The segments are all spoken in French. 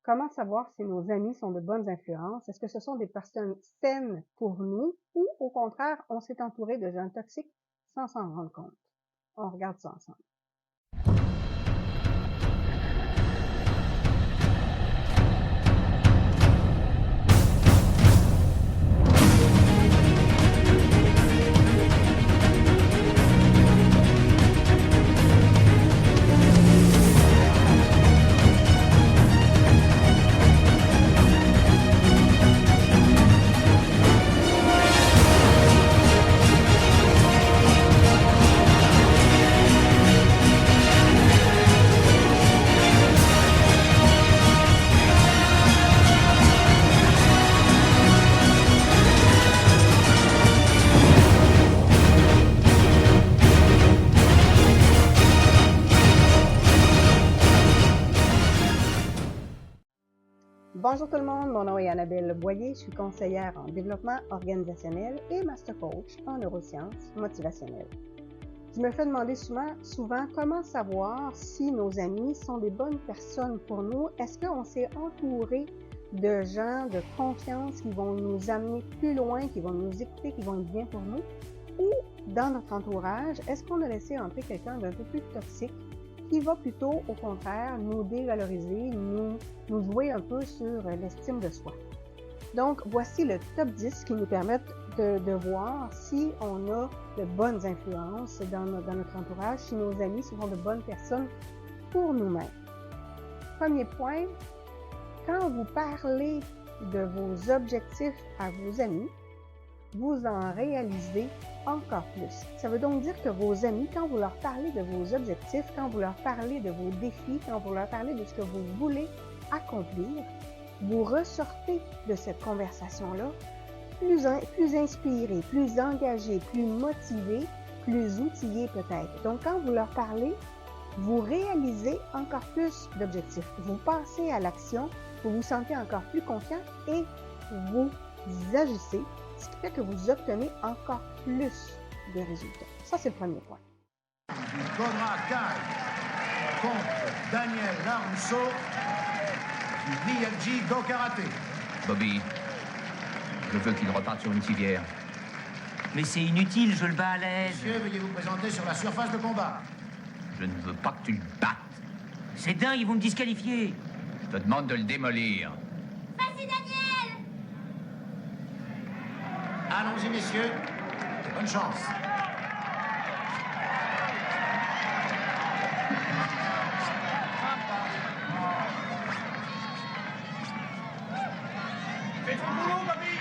Comment savoir si nos amis sont de bonnes influences? Est-ce que ce sont des personnes saines pour nous ou au contraire, on s'est entouré de gens toxiques sans s'en rendre compte? On regarde ça ensemble. Bonjour tout le monde, mon nom est Annabelle Boyer, je suis conseillère en développement organisationnel et master coach en neurosciences motivationnelles. Je me fais demander souvent comment savoir si nos amis sont des bonnes personnes pour nous. Est-ce qu'on s'est entouré de gens de confiance qui vont nous amener plus loin, qui vont nous écouter, qui vont être bien pour nous? Ou dans notre entourage, est-ce qu'on a laissé entrer quelqu'un d'un peu plus toxique qui va plutôt, au contraire, nous dévaloriser, nous jouer un peu sur l'estime de soi. Donc, voici le top 10 qui nous permettent de voir si on a de bonnes influences dans notre entourage, si nos amis sont de bonnes personnes pour nous-mêmes. Premier point, quand vous parlez de vos objectifs à vos amis, vous en réalisez encore plus. Ça veut donc dire que vos amis, quand vous leur parlez de vos objectifs, quand vous leur parlez de vos défis, quand vous leur parlez de ce que vous voulez accomplir, vous ressortez de cette conversation-là plus inspiré, plus engagé, plus motivé, plus outillé peut-être. Donc, quand vous leur parlez, vous réalisez encore plus d'objectifs. Vous passez à l'action, vous vous sentez encore plus confiant et vous agissez, ce qui fait que vous obtenez encore plus de résultats. Ça, c'est le premier point. Cobra Kai contre Daniel Larousseau du Miyagi Do Karaté. Bobby, je veux qu'il reparte sur une civière. Mais c'est inutile, je le bats à l'aise. Monsieur, veuillez vous présenter sur la surface de combat. Je ne veux pas que tu le battes. C'est dingue, ils vont me disqualifier. Je te demande de le démolir. Vas-y, Daniel! Allons-y, messieurs. Bonne chance. Fais ton boulot, Bobby!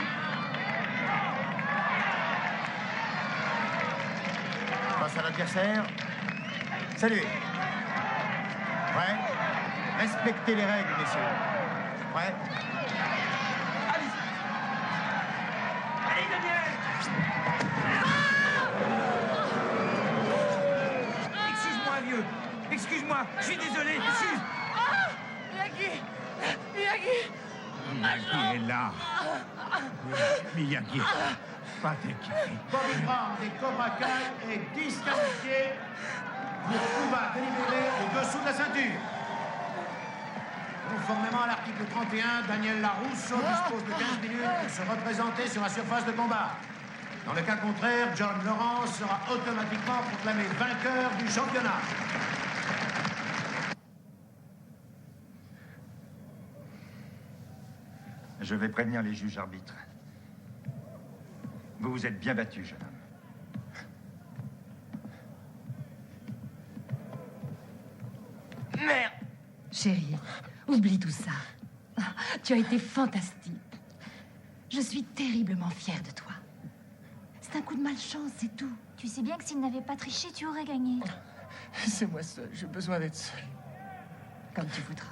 Face à l'adversaire. Salut. Prêt? Respectez les règles, messieurs. Prêt? Allez, Daniel! Excuse-moi, vieux. Excuse-moi, je suis désolé. Excuse. Miyagi! Miyagi! Miyagi est là. Miyagi, pas t'inquiéter. Bobby Brown des Cobra Kai est disqualifié pour combat délibéré au-dessous de la ceinture. Conformément à l'article 31, Daniel Larousseau dispose de 15 minutes pour se représenter sur la surface de combat. Dans le cas contraire, John Lawrence sera automatiquement proclamé vainqueur du championnat. Je vais prévenir les juges arbitres. Vous vous êtes bien battu, jeune homme. Merde! Chérie, oublie tout ça. Tu as été fantastique. Je suis terriblement fière de toi. C'est un coup de malchance, c'est tout. Tu sais bien que s'il n'avait pas triché, tu aurais gagné. C'est moi seul, j'ai besoin d'être seul. Comme tu voudras.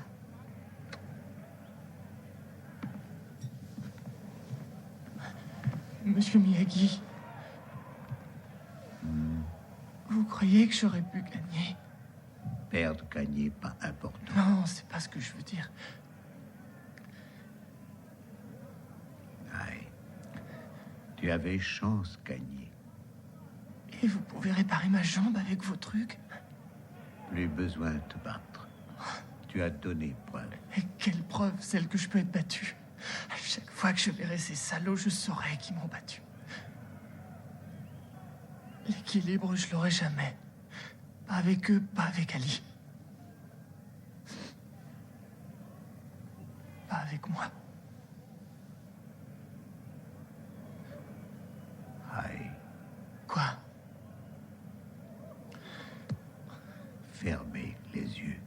Monsieur Miyagi, vous croyez que j'aurais pu gagner? Perdre, gagner, pas important. Non, c'est pas ce que je veux dire. Aïe. Tu avais chance gagner. Et vous pouvez réparer ma jambe avec vos trucs? Plus besoin de te battre. Tu as donné preuve. Et quelle preuve? preuve, celle que je peux être battu. À chaque fois que je verrai ces salauds, je saurai qu'ils m'ont battu. L'équilibre, je l'aurai jamais. Pas avec eux, pas avec Ali. Pas avec moi. Aïe. Quoi? Fermez les yeux.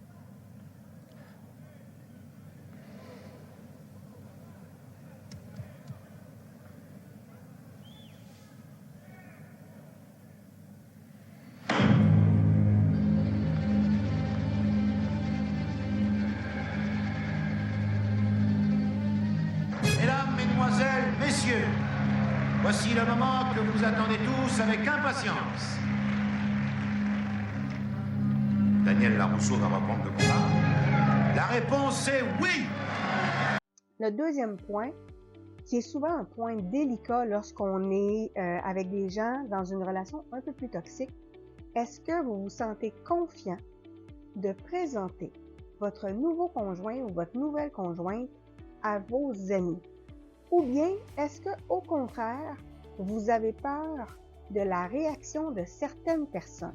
Mesdames, Mesdemoiselles, Messieurs, voici le moment que vous attendez tous avec impatience. Daniel Larousseau va reprendre le combat. La réponse est oui! Le deuxième point, qui est souvent un point délicat lorsqu'on est avec des gens dans une relation un peu plus toxique, est-ce que vous vous sentez confiant de présenter votre nouveau conjoint ou votre nouvelle conjointe à vos amis? Ou bien est-ce que, au contraire, vous avez peur de la réaction de certaines personnes?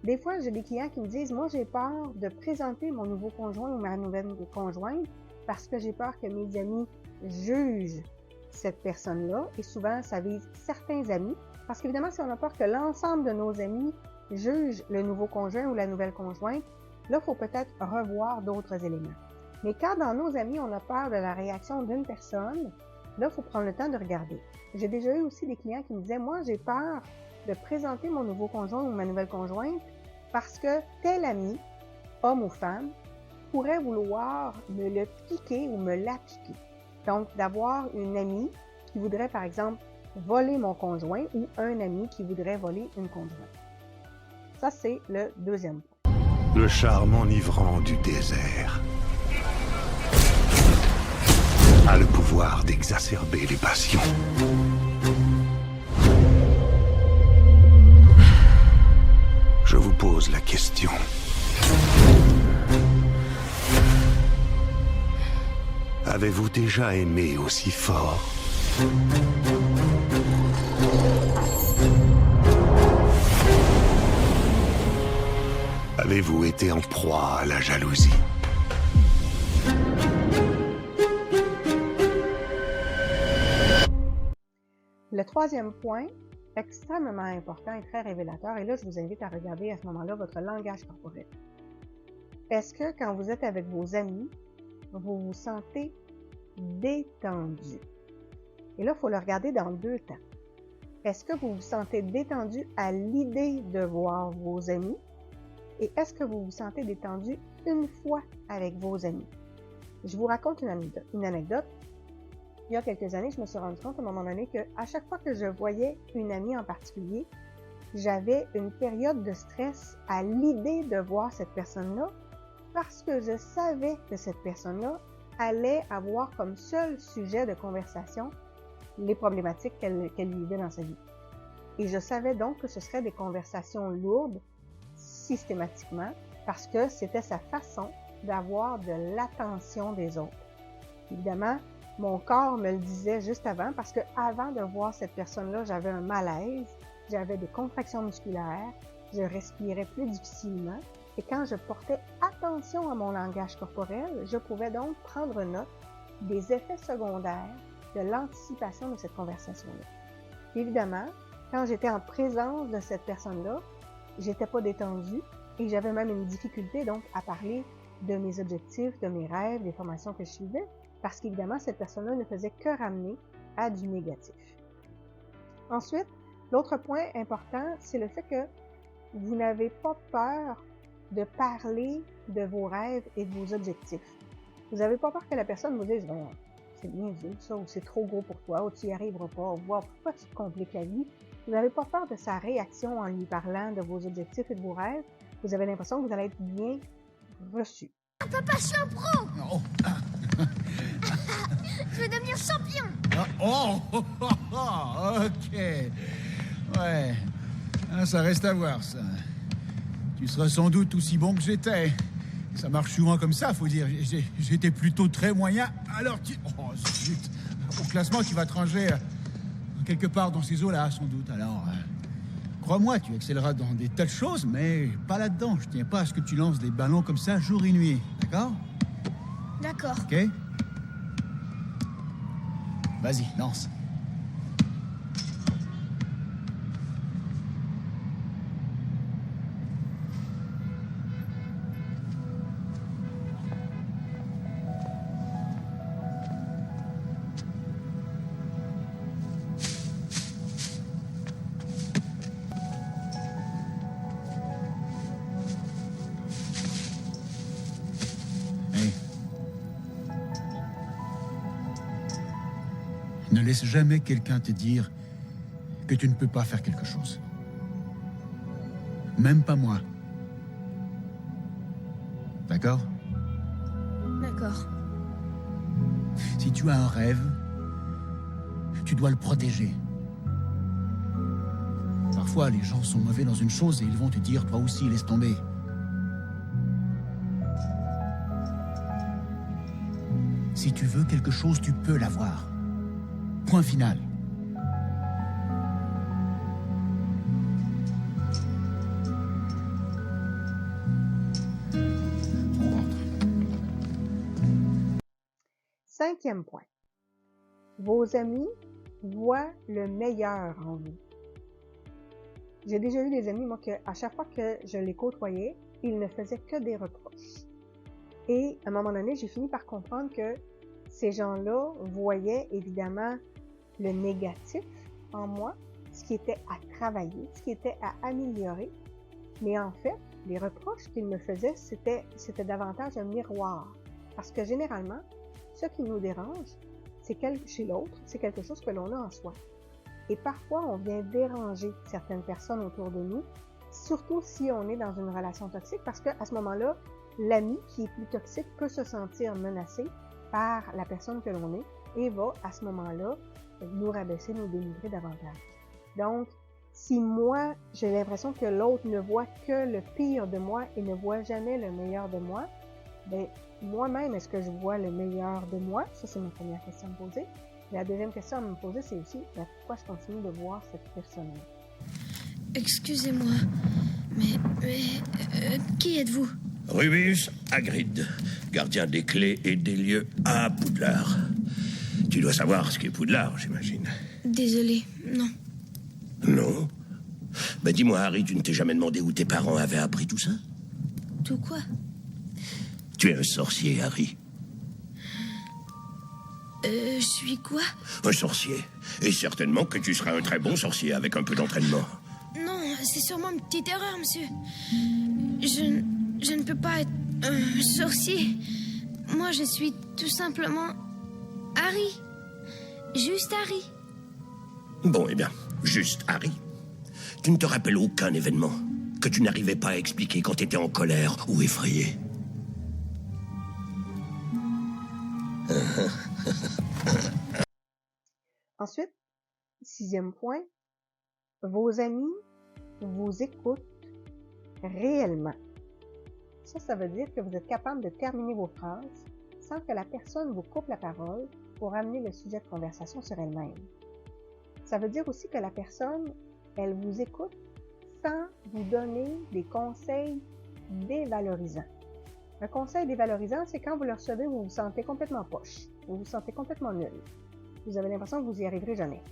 Des fois, j'ai des clients qui me disent « Moi, j'ai peur de présenter mon nouveau conjoint ou ma nouvelle conjointe parce que j'ai peur que mes amis jugent cette personne-là. » Et souvent, ça vise certains amis. Parce qu'évidemment, si on a peur que l'ensemble de nos amis jugent le nouveau conjoint ou la nouvelle conjointe, là, il faut peut-être revoir d'autres éléments. Mais quand dans nos amis, on a peur de la réaction d'une personne, là, il faut prendre le temps de regarder. J'ai déjà eu aussi des clients qui me disaient « Moi, j'ai peur de présenter mon nouveau conjoint ou ma nouvelle conjointe parce que tel ami, homme ou femme, pourrait vouloir me le piquer ou me l'appliquer. » Donc, d'avoir une amie qui voudrait, par exemple, voler mon conjoint ou un ami qui voudrait voler une conjointe. Ça, c'est le deuxième point. Le charme enivrant du désert a le pouvoir d'exacerber les passions. Je vous pose la question. Avez-vous déjà aimé aussi fort? Avez-vous été en proie à la jalousie? Le troisième point, extrêmement important et très révélateur, et là, je vous invite à regarder à ce moment-là votre langage corporel. Est-ce que quand vous êtes avec vos amis, vous vous sentez détendu? Et là, il faut le regarder dans deux temps. Est-ce que vous vous sentez détendu à l'idée de voir vos amis? Et est-ce que vous vous sentez détendu une fois avec vos amis? Je vous raconte une anecdote. Il y a quelques années, je me suis rendu compte à un moment donné qu'à chaque fois que je voyais une amie en particulier, j'avais une période de stress à l'idée de voir cette personne-là parce que je savais que cette personne-là allait avoir comme seul sujet de conversation les problématiques qu'elle vivait dans sa vie. Et je savais donc que ce seraient des conversations lourdes systématiquement parce que c'était sa façon d'avoir de l'attention des autres. Évidemment, mon corps me le disait juste avant parce que avant de voir cette personne-là, j'avais un malaise, j'avais des contractions musculaires, je respirais plus difficilement et quand je portais attention à mon langage corporel, je pouvais donc prendre note des effets secondaires de l'anticipation de cette conversation-là. Évidemment, quand j'étais en présence de cette personne-là, j'étais pas détendue et j'avais même une difficulté donc à parler de mes objectifs, de mes rêves, des formations que je suivais, parce qu'évidemment, cette personne-là ne faisait que ramener à du négatif. Ensuite, l'autre point important, c'est le fait que vous n'avez pas peur de parler de vos rêves et de vos objectifs. Vous n'avez pas peur que la personne vous dise « c'est bien vu ça » ou « c'est trop gros pour toi » ou « tu n'y arriveras pas » ou « pourquoi tu te compliques la vie ». Vous n'avez pas peur de sa réaction en lui parlant de vos objectifs et de vos rêves. Vous avez l'impression que vous allez être bien reçu. Papa, je suis un pro! Oh. Je vais devenir champion! Ok. Ouais. Ça reste à voir, ça. Tu seras sans doute aussi bon que j'étais. Ça marche souvent comme ça, faut dire. J'étais plutôt très moyen, alors tu... Oh, zut. Au classement, tu vas te ranger quelque part dans ces eaux-là, sans doute. Alors, crois-moi, tu excelleras dans des tas de choses, mais pas là-dedans. Je tiens pas à ce que tu lances des ballons comme ça jour et nuit, d'accord? D'accord. Ok? Vas-y, lance. Ne laisse jamais quelqu'un te dire que tu ne peux pas faire quelque chose. Même pas moi. D'accord? D'accord. Si tu as un rêve, tu dois le protéger. Parfois, les gens sont mauvais dans une chose et ils vont te dire, toi aussi, laisse tomber. Si tu veux quelque chose, tu peux l'avoir. Point final. On rentre. 5e point. Vos amis voient le meilleur en vous. J'ai déjà eu des amis, moi, que à chaque fois que je les côtoyais, ils ne faisaient que des reproches. Et à un moment donné, j'ai fini par comprendre que ces gens-là voyaient évidemment le négatif en moi, ce qui était à travailler, ce qui était à améliorer. Mais en fait, les reproches qu'ils me faisaient, c'était davantage un miroir. Parce que généralement, ce qui nous dérange, chez l'autre, c'est quelque chose que l'on a en soi. Et parfois, on vient déranger certaines personnes autour de nous, surtout si on est dans une relation toxique, parce qu'à ce moment-là, l'ami qui est plus toxique peut se sentir menacé par la personne que l'on est et va, à ce moment-là, nous rabaisser, nous dénigrer davantage. Donc, si moi, j'ai l'impression que l'autre ne voit que le pire de moi et ne voit jamais le meilleur de moi, ben, moi-même, est-ce que je vois le meilleur de moi? Ça, c'est ma première question à me poser. La deuxième question à me poser, c'est aussi, ben, pourquoi je continue de voir cette personne-là? Excusez-moi, mais qui êtes-vous? Rubius Hagrid, gardien des clés et des lieux à Poudlard. Tu dois savoir ce qu'est Poudlard, j'imagine. Désolé, non. Non? Ben dis-moi, Harry, tu ne t'es jamais demandé où tes parents avaient appris tout ça? Tout quoi? Tu es un sorcier, Harry. Je suis quoi? Un sorcier. Et certainement que tu seras un très bon sorcier avec un peu d'entraînement. Non, c'est sûrement une petite erreur, monsieur. Je ne peux pas être un sorcier. Moi, je suis tout simplement Harry. Juste Harry. Bon, eh bien, juste Harry. Tu ne te rappelles aucun événement que tu n'arrivais pas à expliquer quand tu étais en colère ou effrayé? Ensuite, 6e point, vos amis vous écoutent réellement. Ça veut dire que vous êtes capable de terminer vos phrases sans que la personne vous coupe la parole pour amener le sujet de conversation sur elle-même. Ça veut dire aussi que la personne, elle vous écoute sans vous donner des conseils dévalorisants. Un conseil dévalorisant, c'est quand vous le recevez, vous vous sentez complètement poche, vous vous sentez complètement nul. Vous avez l'impression que vous y arriverez jamais.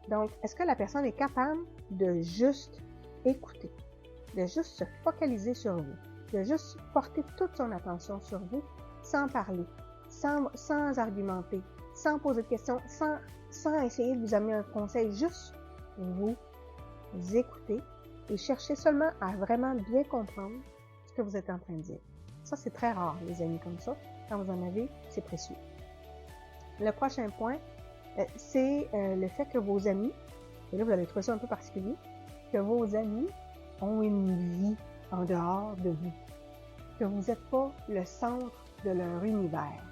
Donc, est-ce que la personne est capable de juste écouter, de juste se focaliser sur vous, de juste porter toute son attention sur vous, sans parler, sans argumenter, sans poser de questions, sans essayer de vous amener un conseil, juste vous écouter et chercher seulement à vraiment bien comprendre ce que vous êtes en train de dire. Ça, c'est très rare, les amis comme ça. Quand vous en avez, c'est précieux. Le prochain point, c'est le fait que vos amis, et là vous allez trouver ça un peu particulier, que vos amis ont une vie en dehors de vous, que vous n'êtes pas le centre de leur univers,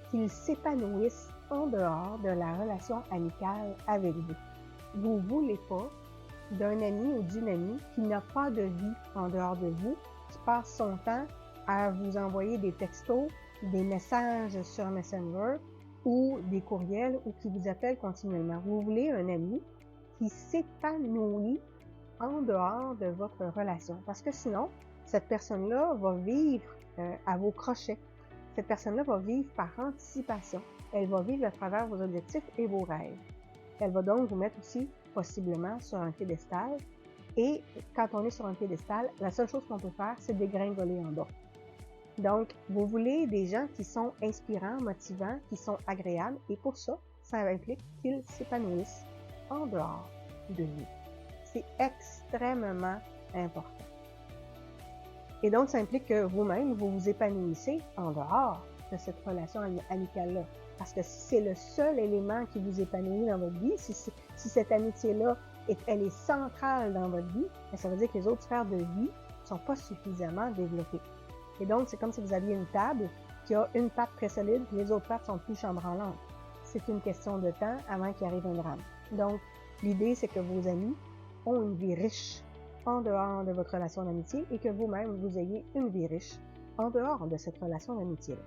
qu'ils s'épanouissent en dehors de la relation amicale avec vous. Vous ne voulez pas d'un ami ou d'une amie qui n'a pas de vie en dehors de vous, qui passe son temps à vous envoyer des textos, des messages sur Messenger ou des courriels ou qui vous appellent continuellement. Vous voulez un ami qui s'épanouit en dehors de votre relation. Parce que sinon, cette personne-là va vivre à vos crochets. Cette personne-là va vivre par anticipation. Elle va vivre à travers vos objectifs et vos rêves. Elle va donc vous mettre aussi possiblement sur un piédestal. Et quand on est sur un piédestal, la seule chose qu'on peut faire, c'est dégringoler en bas. Donc, vous voulez des gens qui sont inspirants, motivants, qui sont agréables. Et pour ça, ça implique qu'ils s'épanouissent en dehors de vous. C'est extrêmement important. Et donc, ça implique que vous-même, vous vous épanouissez en dehors de cette relation amicale-là. Parce que si c'est le seul élément qui vous épanouit dans votre vie, si cette amitié-là, elle est centrale dans votre vie, ça veut dire que les autres sphères de vie ne sont pas suffisamment développées. Et donc, c'est comme si vous aviez une table qui a une patte très solide, puis les autres pattes sont plus chambranlantes. C'est une question de temps avant qu'il arrive un drame. Donc, l'idée, c'est que vos amis ont une vie riche en dehors de votre relation d'amitié et que vous-même, vous ayez une vie riche en dehors de cette relation d'amitié-là.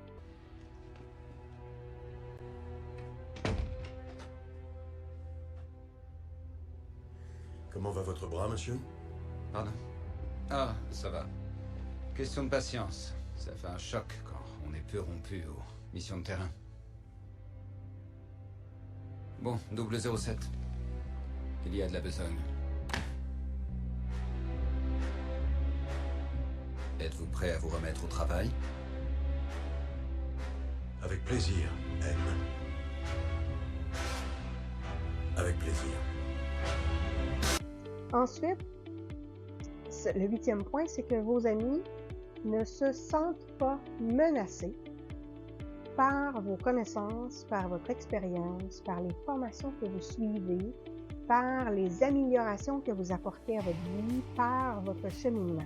Comment va votre bras, monsieur? Pardon? Ah, ça va. Question de patience. Ça fait un choc quand on est peu rompu aux missions de terrain. Bon, 007. Il y a de la besogne. Êtes-vous prêt à vous remettre au travail? Avec plaisir, M. Avec plaisir. Ensuite, le 8e point, c'est que vos amis ne se sentent pas menacés par vos connaissances, par votre expérience, par les formations que vous suivez, par les améliorations que vous apportez à votre vie, par votre cheminement.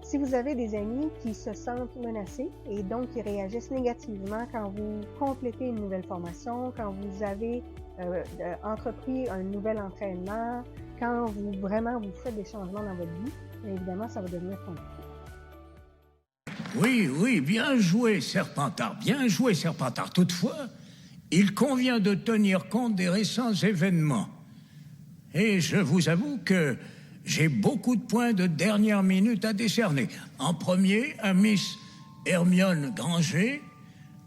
Si vous avez des amis qui se sentent menacés et donc qui réagissent négativement quand vous complétez une nouvelle formation, quand vous avez entrepris un nouvel entraînement, quand vous faites des changements dans votre vie, évidemment, ça va devenir compliqué. Oui, bien joué, Serpentard, bien joué, Serpentard. Toutefois, il convient de tenir compte des récents événements. Et je vous avoue que j'ai beaucoup de points de dernière minute à décerner. En premier, à Miss Hermione Granger,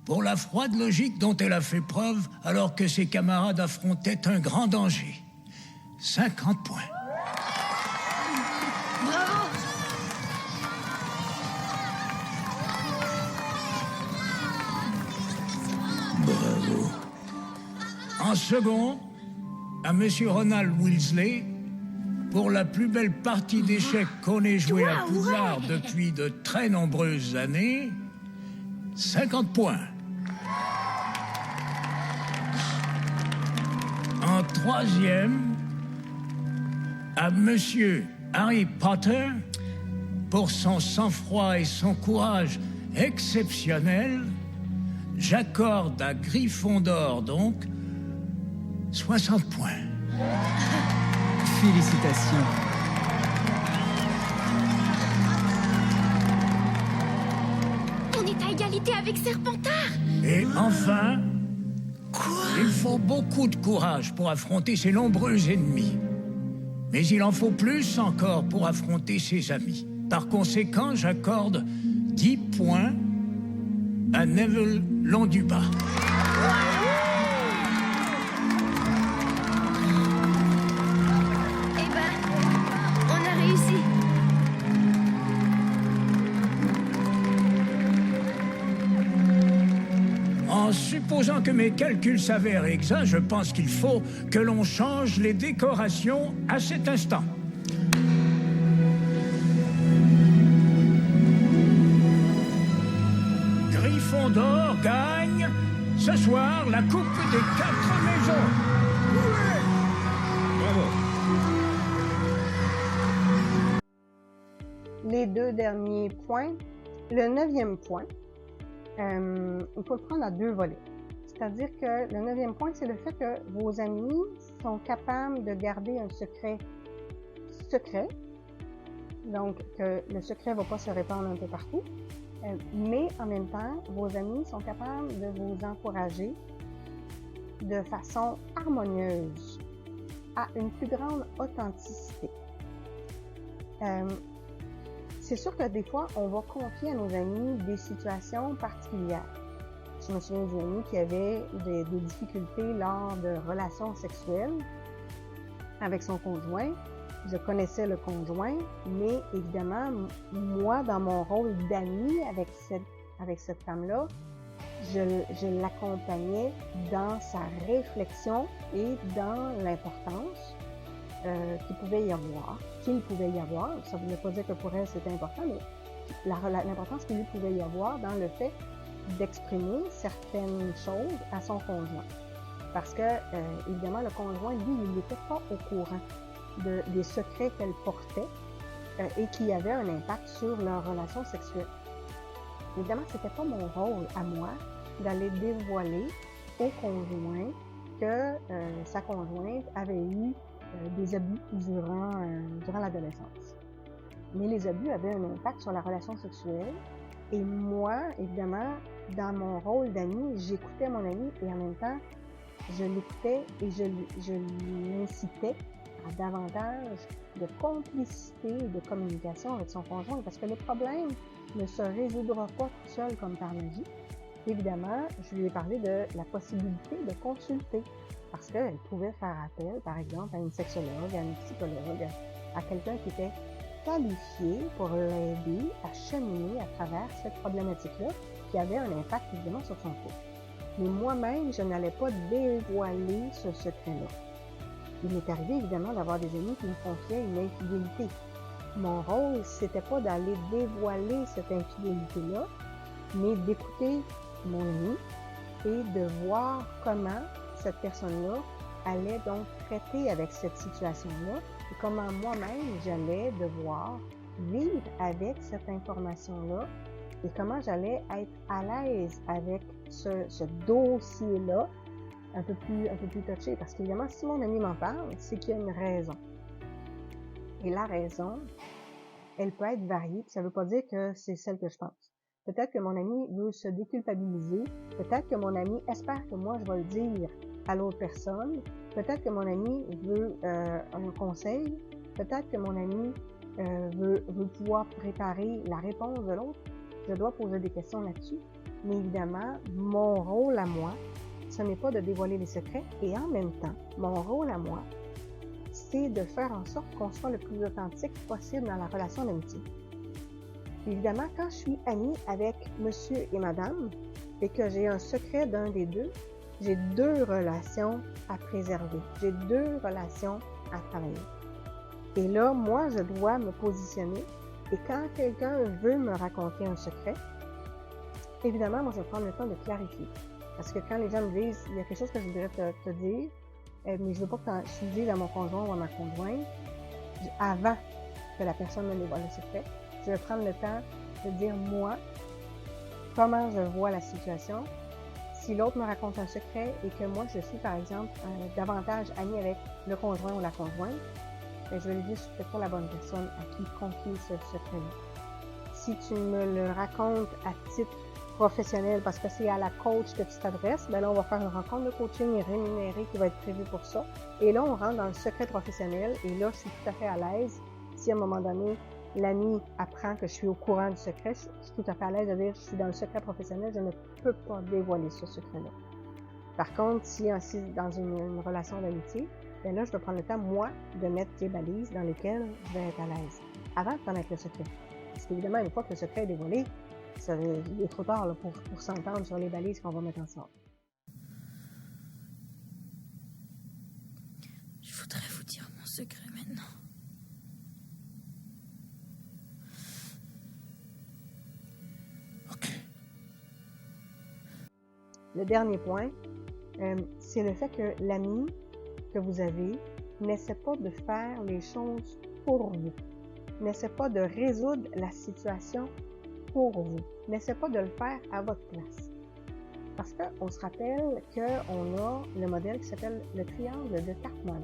pour la froide logique dont elle a fait preuve alors que ses camarades affrontaient un grand danger. 50 points. Bravo! Bravo. En second, à Monsieur Ronald Weasley, pour la plus belle partie d'échecs qu'on ait joué à Poudlard depuis de très nombreuses années, 50 points. En troisième, à Monsieur Harry Potter, pour son sang-froid et son courage exceptionnels, j'accorde à Gryffondor, donc, 60 points. Félicitations. On est à égalité avec Serpentard. Et enfin, il faut beaucoup de courage pour affronter ses nombreux ennemis. Mais il en faut plus encore pour affronter ses amis. Par conséquent, j'accorde 10 points à Neville Londubat. Eh ben, on a réussi. En supposant que mes calculs s'avèrent exacts, je pense qu'il faut que l'on change les décorations à cet instant. Gryffondor gagne ce soir la Coupe des 4 maisons. Bravo. Les deux derniers points. Le 9e point, il faut le prendre à deux volets. C'est-à-dire que le 9e point, c'est le fait que vos amis sont capables de garder un secret Donc, que le secret ne va pas se répandre un peu partout. Mais en même temps, vos amis sont capables de vous encourager de façon harmonieuse à une plus grande authenticité. C'est sûr que des fois, on va confier à nos amis des situations particulières. Je me souviens d'une amie qui avait des difficultés lors de relations sexuelles avec son conjoint. Je connaissais le conjoint, mais évidemment, moi, dans mon rôle d'amie avec cette femme-là, je l'accompagnais dans sa réflexion et dans l'importance qu'il pouvait y avoir. Ça ne voulait pas dire que pour elle c'était important, mais l'importance qu'il pouvait y avoir dans le fait d'exprimer certaines choses à son conjoint. Parce que, évidemment, le conjoint, lui, il n'était pas au courant des secrets qu'elle portait et qui avaient un impact sur leur relation sexuelle. Évidemment, c'était pas mon rôle à moi d'aller dévoiler au conjoint que sa conjointe avait eu des abus durant l'adolescence. Mais les abus avaient un impact sur la relation sexuelle. Et moi, évidemment, dans mon rôle d'amie, j'écoutais mon ami et en même temps, je l'écoutais et je l'incitais à davantage de complicité et de communication avec son conjoint parce que le problème ne se résoudra pas tout seul comme par magie. Évidemment, je lui ai parlé de la possibilité de consulter parce qu'elle pouvait faire appel, par exemple, à une sexologue, à une psychologue, à quelqu'un qui était qualifié pour l'aider à cheminer à travers cette problématique-là qui avait un impact évidemment sur son couple. Mais moi-même, je n'allais pas dévoiler ce secret-là. Il m'est arrivé évidemment d'avoir des amis qui me confiaient une infidélité. Mon rôle, c'était pas d'aller dévoiler cette infidélité-là, mais d'écouter mon ami et de voir comment cette personne-là allait donc traiter avec cette situation-là et comment moi-même j'allais devoir vivre avec cette information-là et comment j'allais être à l'aise avec ce dossier-là un peu plus touché. Parce qu'évidemment, si mon ami m'en parle, c'est qu'il y a une raison. Et la raison, elle peut être variée, puis ça ne veut pas dire que c'est celle que je pense. Peut-être que mon ami veut se déculpabiliser, peut-être que mon ami espère que moi je vais le dire à l'autre personne, peut-être que mon ami veut un conseil, peut-être que mon ami veut pouvoir préparer la réponse de l'autre. Je dois poser des questions là-dessus, mais évidemment, mon rôle à moi, ce n'est pas de dévoiler les secrets, et en même temps, mon rôle à moi, c'est de faire en sorte qu'on soit le plus authentique possible dans la relation d'amitié. Évidemment, quand je suis amie avec monsieur et madame, et que j'ai un secret d'un des deux, j'ai deux relations à préserver. J'ai deux relations à travailler. Et là, moi, je dois me positionner. Et quand quelqu'un veut me raconter un secret, évidemment, moi, je vais prendre le temps de clarifier. Parce que quand les gens me disent, il y a quelque chose que je voudrais te dire, mais je veux pas que tu le dises à mon conjoint ou à ma conjointe, avant que la personne me dévoile le secret, je vais prendre le temps de dire, moi, comment je vois la situation. Si l'autre me raconte un secret et que moi, je suis, par exemple, davantage amie avec le conjoint ou la conjointe, je vais lui dire, je suis peut-être pas la bonne personne à qui confier ce secret-là. Si tu me le racontes à titre professionnel, parce que c'est à la coach que tu t'adresses, ben là, on va faire une rencontre de coaching rémunérée qui va être prévue pour ça. Et là, on rentre dans le secret professionnel et là, je suis tout à fait à l'aise. Si à un moment donné, l'ami apprend que je suis au courant du secret, je suis tout à fait à l'aise de dire, je suis dans le secret professionnel, je ne peux pas dévoiler ce secret-là. Par contre, si dans une relation d'amitié, ben là, je vais prendre le temps, moi, de mettre des balises dans lesquelles je vais être à l'aise, avant de connaître le secret. Parce qu'évidemment, une fois que le secret est dévoilé, il est trop tard là, pour s'entendre sur les balises qu'on va mettre ensemble. Je voudrais vous dire mon secret maintenant. Ok. Le dernier point, c'est le fait que l'ami que vous avez n'essaie pas de faire les choses pour vous. N'essaie pas de résoudre la situation pour vous. N'essaie pas de le faire à votre place. Parce qu'on se rappelle qu'on a le modèle qui s'appelle le triangle de Karpman.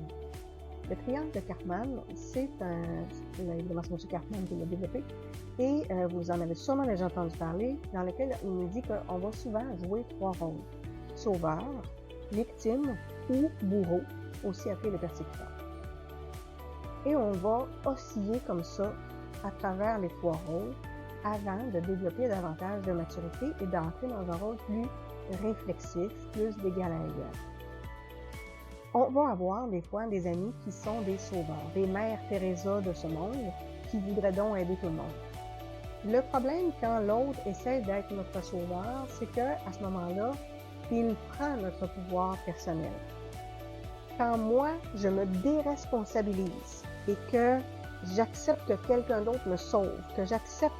Le triangle de Karpman, c'est évidemment c'est M. Karpman qui l'a développé, et vous en avez sûrement déjà entendu parler, dans lequel il nous dit qu'on va souvent jouer 3 rôles. Sauveur, victime ou bourreau, aussi appelé le persécuteur. Et on va osciller comme ça à travers les 3 rôles avant de développer davantage de maturité et d'entrer dans un rôle plus réflexif, plus d'égal à égal. On va avoir des fois des amis qui sont des sauveurs, des mères Teresa de ce monde qui voudraient donc aider tout le monde. Le problème quand l'autre essaie d'être notre sauveur, c'est qu'à ce moment-là, il prend notre pouvoir personnel. Quand moi, je me déresponsabilise et que j'accepte que quelqu'un d'autre me sauve, que j'accepte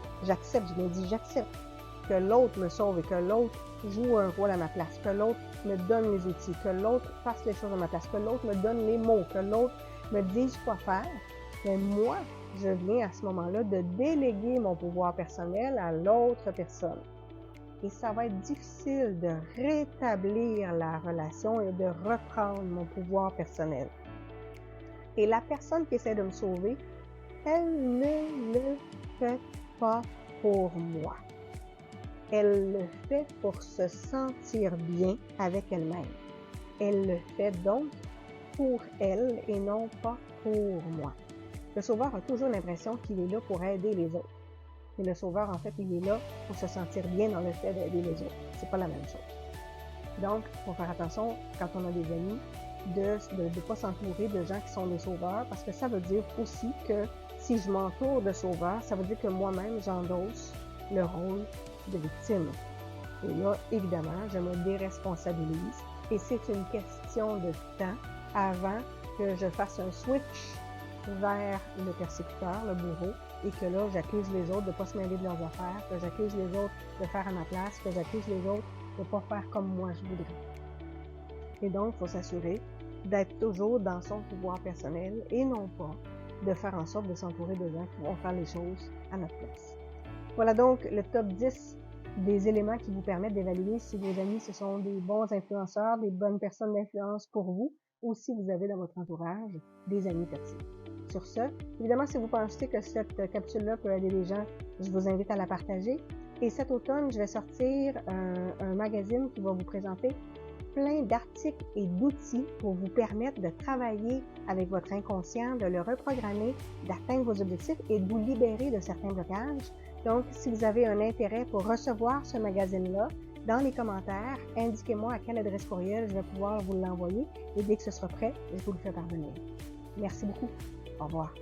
que l'autre me sauve et que l'autre joue un rôle à ma place, que l'autre me donne les outils, que l'autre fasse les choses à ma place, que l'autre me donne les mots, que l'autre me dise quoi faire, mais moi, je viens à ce moment-là de déléguer mon pouvoir personnel à l'autre personne. Et ça va être difficile de rétablir la relation et de reprendre mon pouvoir personnel. Et la personne qui essaie de me sauver, elle ne le fait pas pour moi. Elle le fait pour se sentir bien avec elle-même. Elle le fait donc pour elle et non pas pour moi. Le sauveur a toujours l'impression qu'il est là pour aider les autres. Mais le sauveur, en fait, il est là pour se sentir bien dans le fait d'aider les autres. C'est pas la même chose. Donc, il faut faire attention, quand on a des amis, de ne pas s'entourer de gens qui sont des sauveurs, parce que ça veut dire aussi que si je m'entoure de sauveurs, ça veut dire que moi-même, j'endosse le rôle de victime. Et là, évidemment, je me déresponsabilise. Et c'est une question de temps avant que je fasse un switch vers le persécuteur, le bourreau, et que là, j'accuse les autres de ne pas se mêler de leurs affaires, que j'accuse les autres de faire à ma place, que j'accuse les autres de ne pas faire comme moi je voudrais. Et donc, il faut s'assurer d'être toujours dans son pouvoir personnel et non pas de faire en sorte de s'entourer de gens qui vont faire les choses à notre place. Voilà donc le top 10 des éléments qui vous permettent d'évaluer si vos amis ce sont des bons influenceurs, des bonnes personnes d'influence pour vous, ou si vous avez dans votre entourage des amis toxiques. Sur ce, évidemment, si vous pensez que cette capsule-là peut aider les gens, je vous invite à la partager. Et cet automne, je vais sortir un magazine qui va vous présenter plein d'articles et d'outils pour vous permettre de travailler avec votre inconscient, de le reprogrammer, d'atteindre vos objectifs et de vous libérer de certains blocages. Donc, si vous avez un intérêt pour recevoir ce magazine-là, dans les commentaires, indiquez-moi à quelle adresse courriel je vais pouvoir vous l'envoyer et dès que ce sera prêt, je vous le fais parvenir. Merci beaucoup. Au revoir.